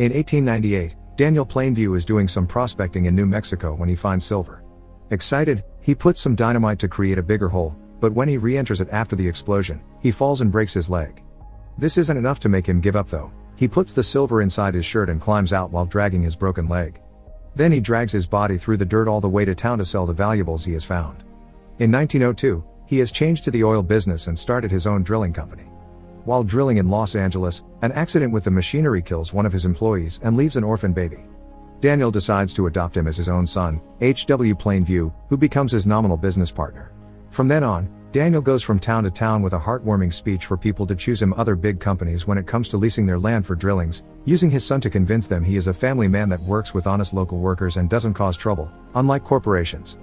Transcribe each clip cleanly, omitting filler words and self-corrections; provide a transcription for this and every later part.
In 1898, Daniel Plainview is doing some prospecting in New Mexico when he finds silver. Excited, he puts some dynamite to create a bigger hole, but when he re-enters it after the explosion, he falls and breaks his leg. This isn't enough to make him give up though. He puts the silver inside his shirt and climbs out while dragging his broken leg. Then he drags his body through the dirt all the way to town to sell the valuables he has found. In 1902, he has changed to the oil business and started his own drilling company. While drilling in Los Angeles, an accident with the machinery kills one of his employees and leaves an orphan baby. Daniel decides to adopt him as his own son, H.W. Plainview, who becomes his nominal business partner. From then on, Daniel goes from town to town with a heartwarming speech for people to choose him other big companies when it comes to leasing their land for drillings, using his son to convince them he is a family man that works with honest local workers and doesn't cause trouble, unlike corporations.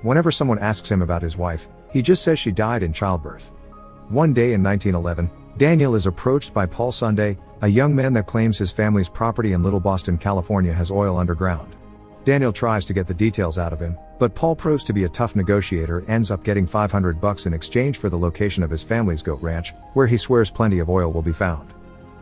Whenever someone asks him about his wife, he just says she died in childbirth. One day in 1911, Daniel is approached by Paul Sunday, a young man that claims his family's property in Little Boston, California has oil underground. Daniel tries to get the details out of him, but Paul proves to be a tough negotiator and ends up getting $500 in exchange for the location of his family's goat ranch, where he swears plenty of oil will be found.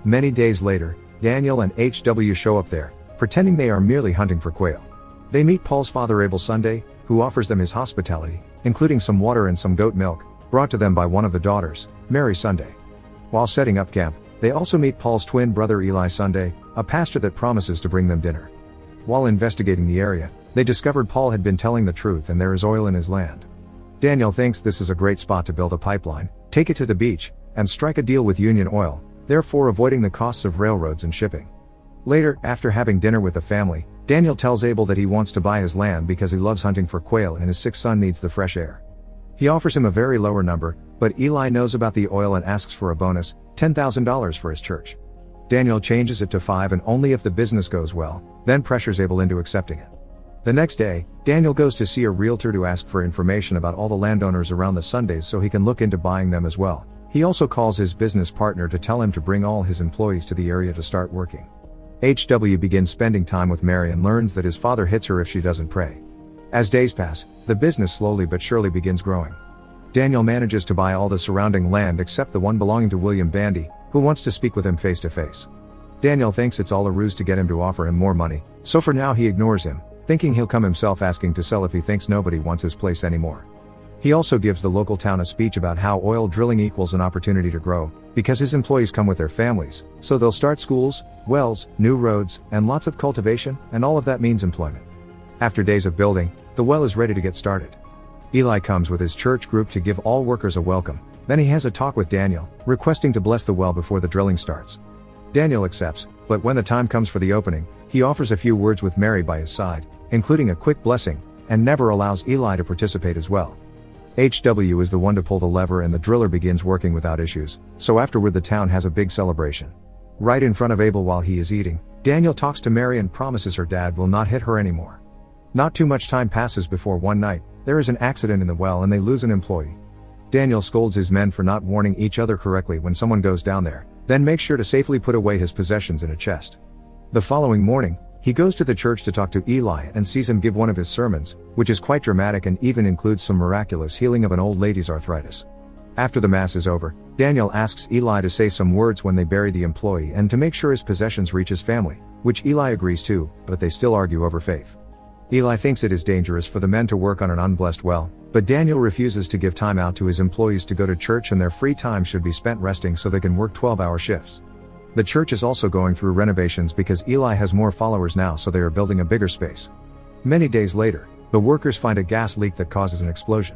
Many days later, Daniel and H.W. show up there, pretending they are merely hunting for quail. They meet Paul's father Abel Sunday, who offers them his hospitality, including some water and some goat milk, brought to them by one of the daughters, Mary Sunday. While setting up camp, they also meet Paul's twin brother Eli Sunday, a pastor that promises to bring them dinner. While investigating the area, they discovered Paul had been telling the truth and there is oil in his land. Daniel thinks this is a great spot to build a pipeline, take it to the beach, and strike a deal with Union Oil, therefore avoiding the costs of railroads and shipping. Later, after having dinner with the family, Daniel tells Abel that he wants to buy his land because he loves hunting for quail and his sick son needs the fresh air. He offers him a very lower number, but Eli knows about the oil and asks for a bonus, $10,000 for his church. Daniel changes it to $5,000 and only if the business goes well, then pressures Abel into accepting it. The next day, Daniel goes to see a realtor to ask for information about all the landowners around the Sundays so he can look into buying them as well. He also calls his business partner to tell him to bring all his employees to the area to start working. H.W. begins spending time with Mary and learns that his father hits her if she doesn't pray. As days pass, the business slowly but surely begins growing. Daniel manages to buy all the surrounding land except the one belonging to William Bandy, who wants to speak with him face to face. Daniel thinks it's all a ruse to get him to offer him more money, so for now he ignores him, thinking he'll come himself asking to sell if he thinks nobody wants his place anymore. He also gives the local town a speech about how oil drilling equals an opportunity to grow, because his employees come with their families, so they'll start schools, wells, new roads, and lots of cultivation, and all of that means employment. After days of building, the well is ready to get started. Eli comes with his church group to give all workers a welcome, then he has a talk with Daniel, requesting to bless the well before the drilling starts. Daniel accepts, but when the time comes for the opening, he offers a few words with Mary by his side, including a quick blessing, and never allows Eli to participate as well. H.W. is the one to pull the lever and the driller begins working without issues, so afterward the town has a big celebration. Right in front of Abel while he is eating, Daniel talks to Mary and promises her dad will not hit her anymore. Not too much time passes before one night, there is an accident in the well and they lose an employee. Daniel scolds his men for not warning each other correctly when someone goes down there, then makes sure to safely put away his possessions in a chest. The following morning, he goes to the church to talk to Eli and sees him give one of his sermons, which is quite dramatic and even includes some miraculous healing of an old lady's arthritis. After the mass is over, Daniel asks Eli to say some words when they bury the employee and to make sure his possessions reach his family, which Eli agrees to, but they still argue over faith. Eli thinks it is dangerous for the men to work on an unblessed well, but Daniel refuses to give time out to his employees to go to church and their free time should be spent resting so they can work 12-hour shifts. The church is also going through renovations because Eli has more followers now, so they are building a bigger space. Many days later, the workers find a gas leak that causes an explosion.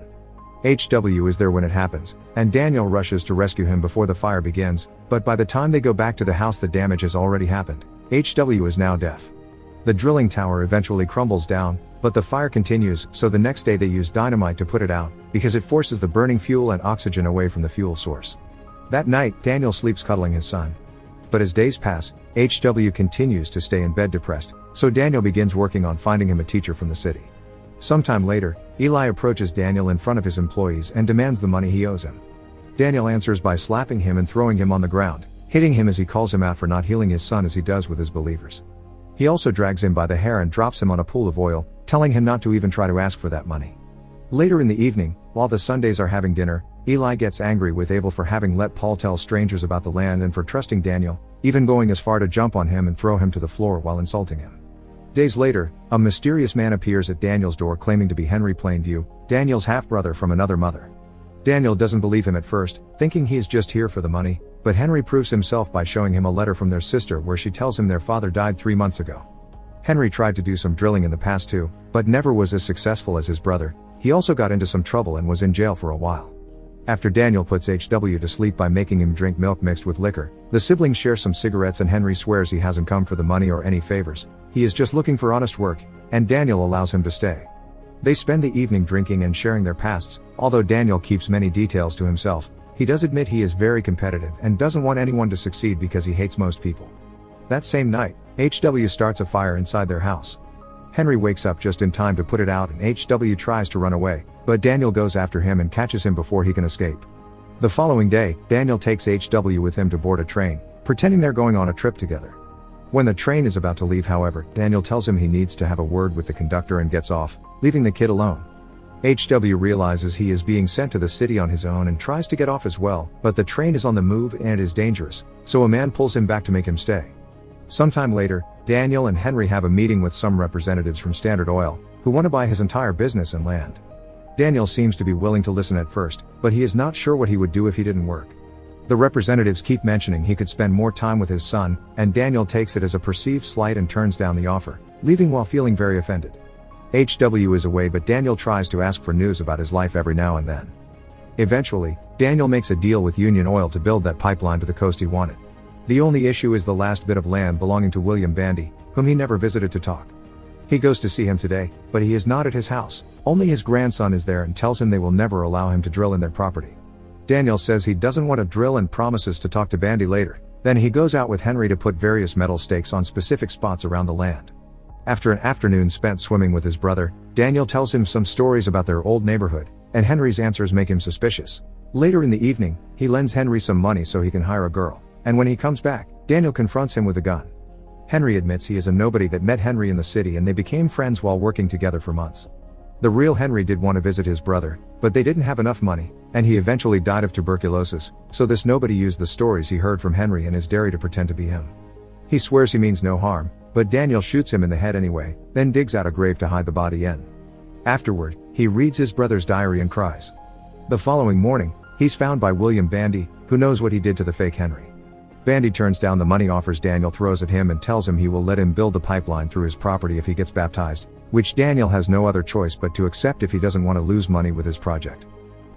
H.W. is there when it happens, and Daniel rushes to rescue him before the fire begins, but by the time they go back to the house the damage has already happened. H.W. is now deaf. The drilling tower eventually crumbles down, but the fire continues, so the next day they use dynamite to put it out, because it forces the burning fuel and oxygen away from the fuel source. That night, Daniel sleeps cuddling his son. But as days pass, H.W. continues to stay in bed depressed, so Daniel begins working on finding him a teacher from the city. Sometime later, Eli approaches Daniel in front of his employees and demands the money he owes him. Daniel answers by slapping him and throwing him on the ground, hitting him as he calls him out for not healing his son as he does with his believers. He also drags him by the hair and drops him on a pool of oil, telling him not to even try to ask for that money. Later in the evening, while the Sundays are having dinner, Eli gets angry with Abel for having let Paul tell strangers about the land and for trusting Daniel, even going as far to jump on him and throw him to the floor while insulting him. Days later, a mysterious man appears at Daniel's door claiming to be Henry Plainview, Daniel's half-brother from another mother. Daniel doesn't believe him at first, thinking he is just here for the money, but Henry proves himself by showing him a letter from their sister where she tells him their father died 3 months ago. Henry tried to do some drilling in the past too, but never was as successful as his brother. He also got into some trouble and was in jail for a while. After Daniel puts HW to sleep by making him drink milk mixed with liquor, the siblings share some cigarettes and Henry swears he hasn't come for the money or any favors, he is just looking for honest work, and Daniel allows him to stay. They spend the evening drinking and sharing their pasts, although Daniel keeps many details to himself. He does admit he is very competitive and doesn't want anyone to succeed because he hates most people. That same night, HW starts a fire inside their house. Henry wakes up just in time to put it out and HW tries to run away, but Daniel goes after him and catches him before he can escape. The following day, Daniel takes HW with him to board a train, pretending they're going on a trip together. When the train is about to leave, however, Daniel tells him he needs to have a word with the conductor and gets off, leaving the kid alone. HW realizes he is being sent to the city on his own and tries to get off as well, but the train is on the move and it is dangerous, so a man pulls him back to make him stay. Sometime later, Daniel and Henry have a meeting with some representatives from Standard Oil, who want to buy his entire business and land. Daniel seems to be willing to listen at first, but he is not sure what he would do if he didn't work. The representatives keep mentioning he could spend more time with his son, and Daniel takes it as a perceived slight and turns down the offer, leaving while feeling very offended. HW is away, but Daniel tries to ask for news about his life every now and then. Eventually, Daniel makes a deal with Union Oil to build that pipeline to the coast he wanted. The only issue is the last bit of land belonging to William Bandy, whom he never visited to talk. He goes to see him today, but he is not at his house. Only his grandson is there and tells him they will never allow him to drill in their property. Daniel says he doesn't want to drill and promises to talk to Bandy later. Then he goes out with Henry to put various metal stakes on specific spots around the land. After an afternoon spent swimming with his brother, Daniel tells him some stories about their old neighborhood, and Henry's answers make him suspicious. Later in the evening, he lends Henry some money so he can hire a girl, and when he comes back, Daniel confronts him with a gun. Henry admits he is a nobody that met Henry in the city and they became friends while working together for months. The real Henry did want to visit his brother, but they didn't have enough money, and he eventually died of tuberculosis, so this nobody used the stories he heard from Henry and his dairy to pretend to be him. He swears he means no harm, but Daniel shoots him in the head anyway, then digs out a grave to hide the body in. Afterward, he reads his brother's diary and cries. The following morning, he's found by William Bandy, who knows what he did to the fake Henry. Bandy turns down the money offers Daniel throws at him and tells him he will let him build the pipeline through his property if he gets baptized, which Daniel has no other choice but to accept if he doesn't want to lose money with his project.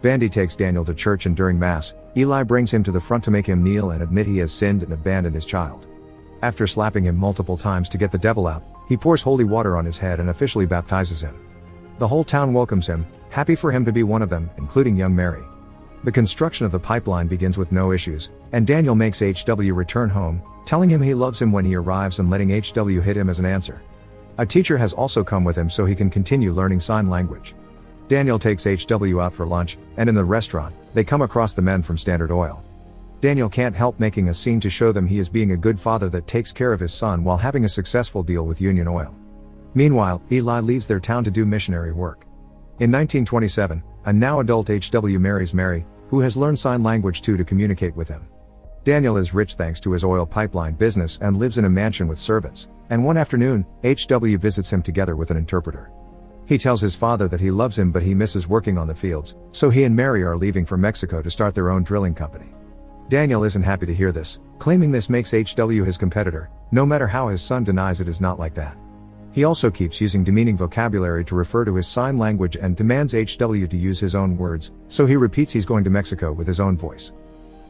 Bandy takes Daniel to church and during Mass, Eli brings him to the front to make him kneel and admit he has sinned and abandoned his child. After slapping him multiple times to get the devil out, he pours holy water on his head and officially baptizes him. The whole town welcomes him, happy for him to be one of them, including young Mary. The construction of the pipeline begins with no issues, and Daniel makes HW return home, telling him he loves him when he arrives and letting HW hit him as an answer. A teacher has also come with him so he can continue learning sign language. Daniel takes HW out for lunch, and in the restaurant, they come across the men from Standard Oil. Daniel can't help making a scene to show them he is being a good father that takes care of his son while having a successful deal with Union Oil. Meanwhile, Eli leaves their town to do missionary work. In 1927, a now adult HW marries Mary, who has learned sign language too to communicate with him. Daniel is rich thanks to his oil pipeline business and lives in a mansion with servants, and one afternoon, HW visits him together with an interpreter. He tells his father that he loves him but he misses working on the fields, so he and Mary are leaving for Mexico to start their own drilling company. Daniel isn't happy to hear this, claiming this makes HW his competitor, no matter how his son denies it is not like that. He also keeps using demeaning vocabulary to refer to his sign language and demands HW to use his own words, so he repeats he's going to Mexico with his own voice.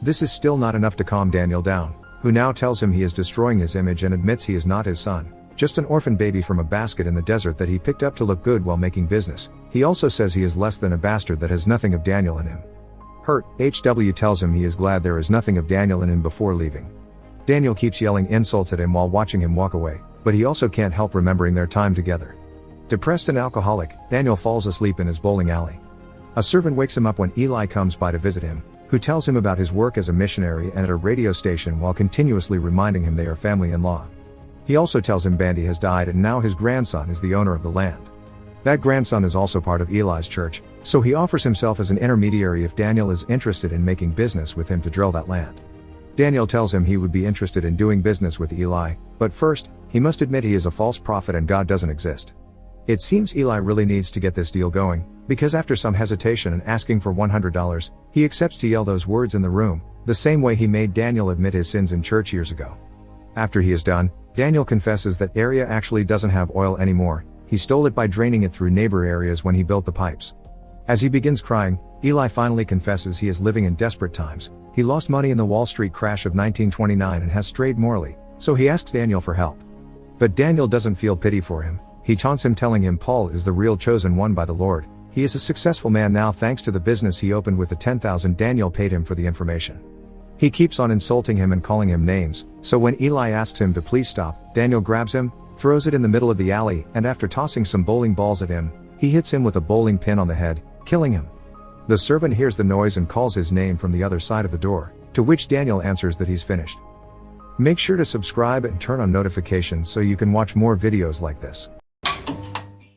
This is still not enough to calm Daniel down, who now tells him he is destroying his image and admits he is not his son, just an orphan baby from a basket in the desert that he picked up to look good while making business. He also says he is less than a bastard that has nothing of Daniel in him. Hurt, HW tells him he is glad there is nothing of Daniel in him before leaving. Daniel keeps yelling insults at him while watching him walk away, but he also can't help remembering their time together. Depressed and alcoholic, Daniel falls asleep in his bowling alley. A servant wakes him up when Eli comes by to visit him, who tells him about his work as a missionary and at a radio station while continuously reminding him they are family-in-law. He also tells him Bandy has died and now his grandson is the owner of the land. That grandson is also part of Eli's church, so he offers himself as an intermediary if Daniel is interested in making business with him to drill that land. Daniel tells him he would be interested in doing business with Eli, but first, he must admit he is a false prophet and God doesn't exist. It seems Eli really needs to get this deal going, because after some hesitation and asking for $100, he accepts to yell those words in the room, the same way he made Daniel admit his sins in church years ago. After he is done, Daniel confesses that area actually doesn't have oil anymore, he stole it by draining it through neighbor areas when he built the pipes. As he begins crying, Eli finally confesses he is living in desperate times. He lost money in the Wall Street crash of 1929 and has strayed morally, so he asks Daniel for help. But Daniel doesn't feel pity for him. He taunts him, telling him Paul is the real chosen one by the Lord. He is a successful man now thanks to the business he opened with the $10,000 Daniel paid him for the information. He keeps on insulting him and calling him names, so when Eli asks him to please stop, Daniel grabs him, throws it in the middle of the alley, and after tossing some bowling balls at him, he hits him with a bowling pin on the head, killing him. The servant hears the noise and calls his name from the other side of the door, to which Daniel answers that he's finished. Make sure to subscribe and turn on notifications so you can watch more videos like this.